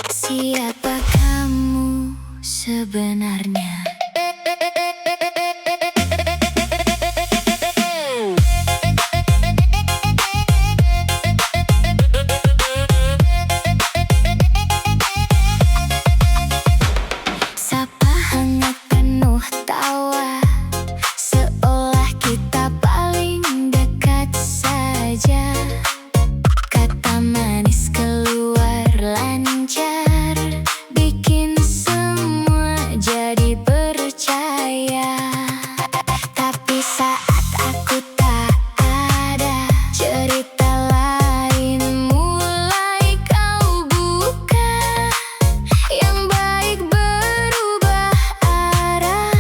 Siapa kamu sebenarnya? Sapa hangat penuh tawa, seolah kita paling dekat saja. Kata manis keluar lancar, bikin semua jadi percaya. Tapi saat aku tak ada, cerita lain mulai kau buka. Yang baik berubah arah,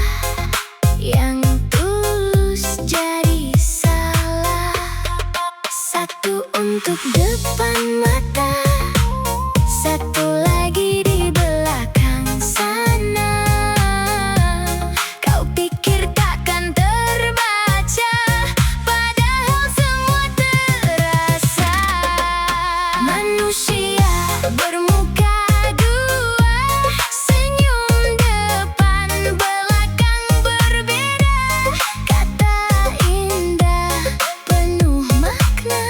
yang tulus jadi salah. Satu untuk depan mata, satu lagi di belakang sana. Kau pikir takkan terbaca, padahal semua terasa. Manusia bermuka dua, senyum depan belakang berbeda. Kata indah penuh makna,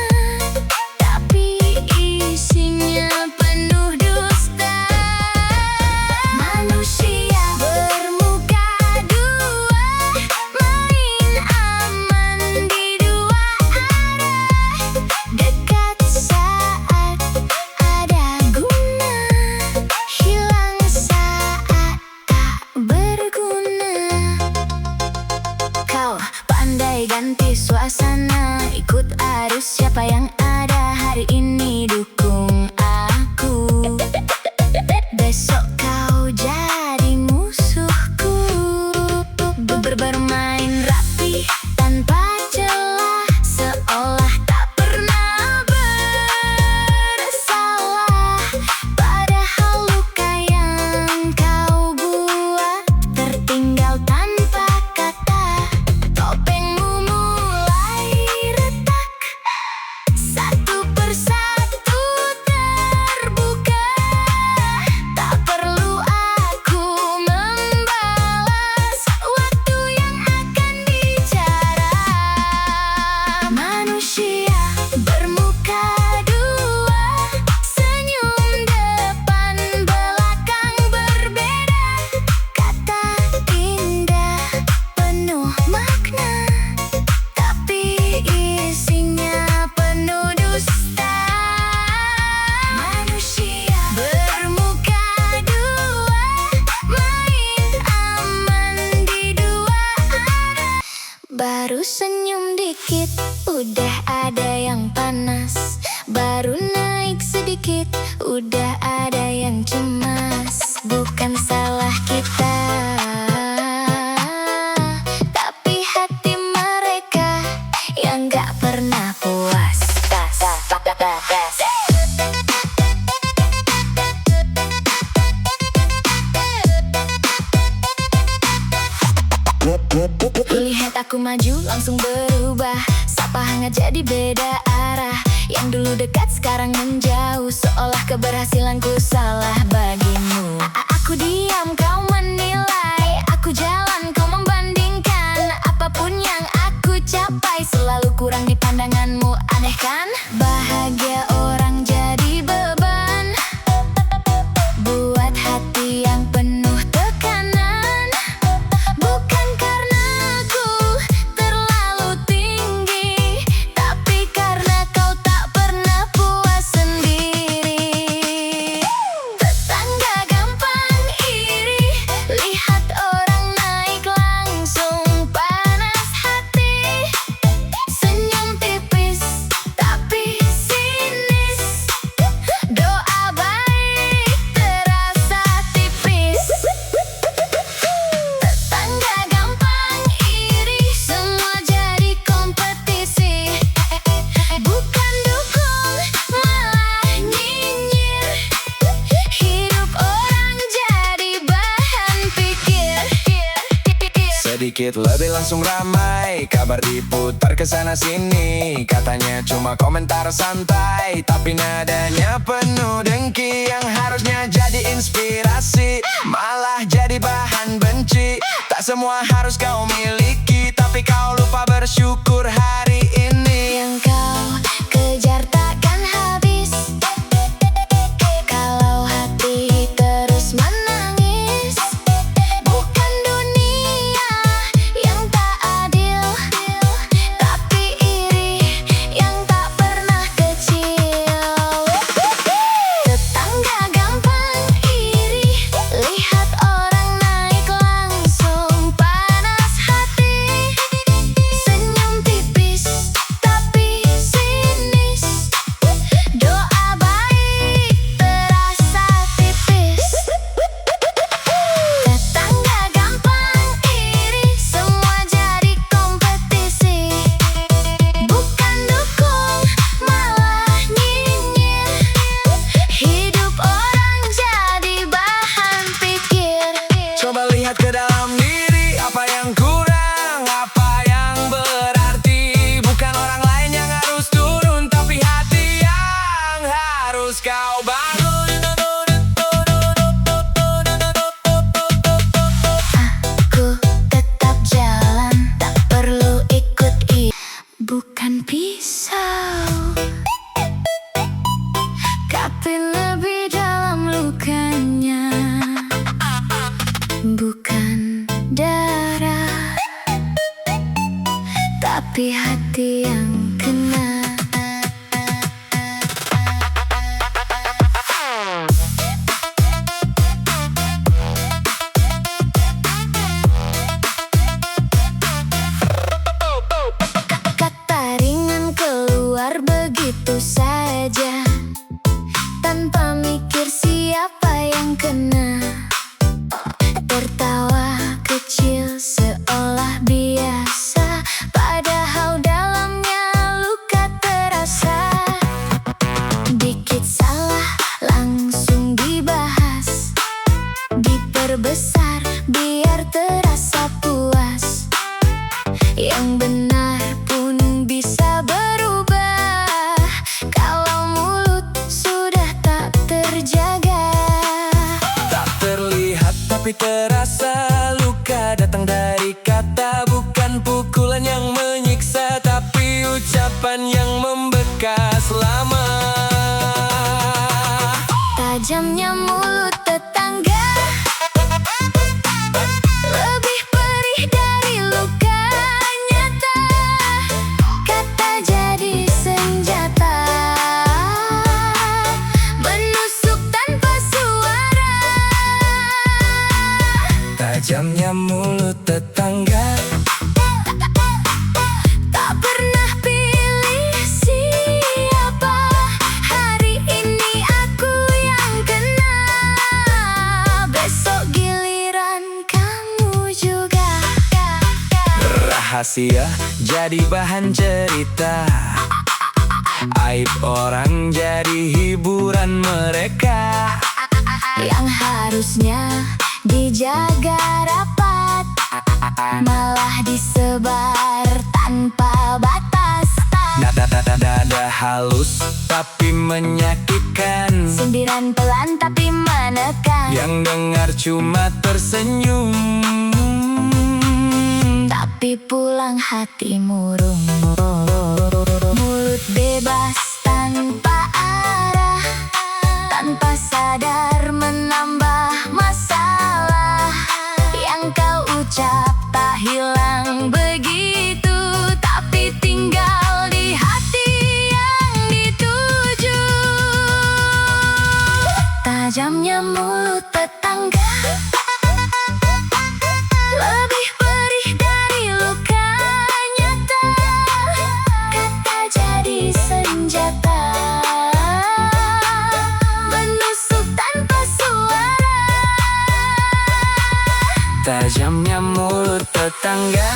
tapi isinya penuh dusta. Manusia bermuka dua, main aman di dua arah. Dekat saat ada guna, hilang saat tak berguna. Kau pandai ganti suasana, ikut arus siapa yang ada hari ini dukung aku. Besok kau jadi musuhku. Bermain rapi tanpa celah, seolah tak pernah bersalah. Padahal luka yang kau buat tertinggal tanpa kata. Topengmu mulai retak, satu persatu terbuka. Tak perlu aku membalas, waktu yang akan bicara. Manusia bermuka dua, senyum depan belakang berbeda. Kata indah penuh makna, tapi isinya penuh dusta. Manusia bermuka dua, main aman di dua arah. Baru senyum dikit, udah ada yang panas. Baru naik sedikit, udah ada yang cemas. Bukan salah kita, tapi hati mereka yang gak pernah puas. Lihat aku maju langsung berubah. Sapa hangat jadi beda arah. Yang dulu dekat sekarang menjauh, seolah keberhasilanku salah bagimu. Aku diam kau menilai, aku jalan kau membandingkan. Apapun yang aku capai selalu kurang di pandanganmu. Aneh kan? Bahagia orang jadi beban, buat hati yang penuh tekanan. Bukan karena aku terlalu tinggi, tapi karena kau tak pernah puas sendiri. Tetangga gampang iri, lihat orang naik langsung panas hati. Senyum tipis tapi sinis, doa baik terasa tipis. Tetangga gampang iri, semua jadi kompetisi. Bukan dukung, malah nyinyir. Hidup orang jadi bahan pikir. Sedikit lebih langsung ramai, kabar diputar kesana sini. Katanya cuma komentar santai, tapi nadanya penuh dengki. Yang harusnya jadi inspirasi, malah jadi bahan benci. Tak semua harus kau miliki, tapi kau lupa bersyukur hari ini. Yang kau kejar takkan habis, kalau hati terus menangis. Bukan dunia yang tak adil, tapi iri yang tak pernah kecil. Tetangga gampang iri, lihat orang naik langsung panas hati. Senyum tipis tapi sinis, doa baik terasa tipis. Tetangga gampang iri, semua jadi kompetisi. Bukan dukung, malah nyinyir. Hidup orang jadi bahan pikir. Coba lihat ke dalam diri, apa yang kurang, apa yang berarti. Bukan orang lain yang harus turun, tapi hati yang harus kau bangun. Aku tetap jalan, tak perlu ikut bukan pisau, tapi lebih dalam lukanya. Bukan darah, tapi hati yang kena. Kata ringan keluar begitu saja, tanpa mikir siapa yang kena. Tertawa kecil seolah biasa, padahal dalamnya luka terasa. Dikit salah langsung dibahas, diperbesar biar terasa puas. Yang benar pun bisa berubah, kalau mulut sudah tak terjaga. Tak terlihat tapi terasa, luka datang dari kata. Bukan pukulan yang menyiksa, tapi ucapan yang membekas lama. Tajamnya mulut tetangga, lebih perih dari luka nyata. Kata jadi senjata, menusuk tanpa suara. Tajamnya mulut tetangga, tak pernah pilih siapa. Hari ini aku yang kena, besok giliran kamu juga. rahasia jadi bahan cerita. Aib orang jadi hiburan mereka. Yang harusnya dijaga rapat, malah disebar tanpa batas. Nada halus tapi menyakitkan, Sindiran pelan tapi menekan, yang dengar cuma tersenyum, tapi pulang hati murung. Mulut bebas tanpa arah, tanpa sadar menambah masalah. Yang kau ucap tak hilang begitu, tapi tinggal di hati yang dituju. Tajamnya mulut tetangga lebih perih dari luka nyata. Kata jadi senjata, menusuk tanpa suara. tajamnya mulut tetangga.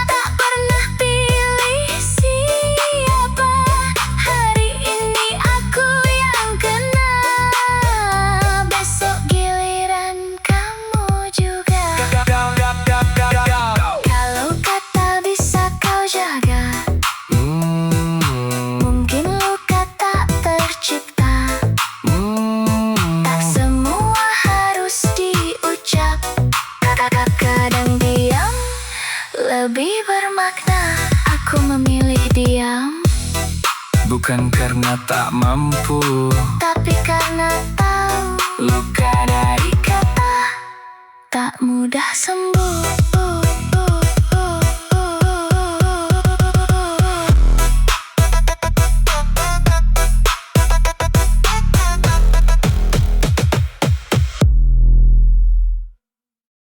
Tak pernah pilih siapa, hari ini aku yang kena. Besok giliran kamu juga. Kalau kata bisa kau jaga, mungkin luka tak tercipta. Tak semua harus diucap, kadang diam lebih bermakna. Aku memilih diam, Bukan karena tak mampu, tapi karena tahu luka dari kata tak mudah sembuh.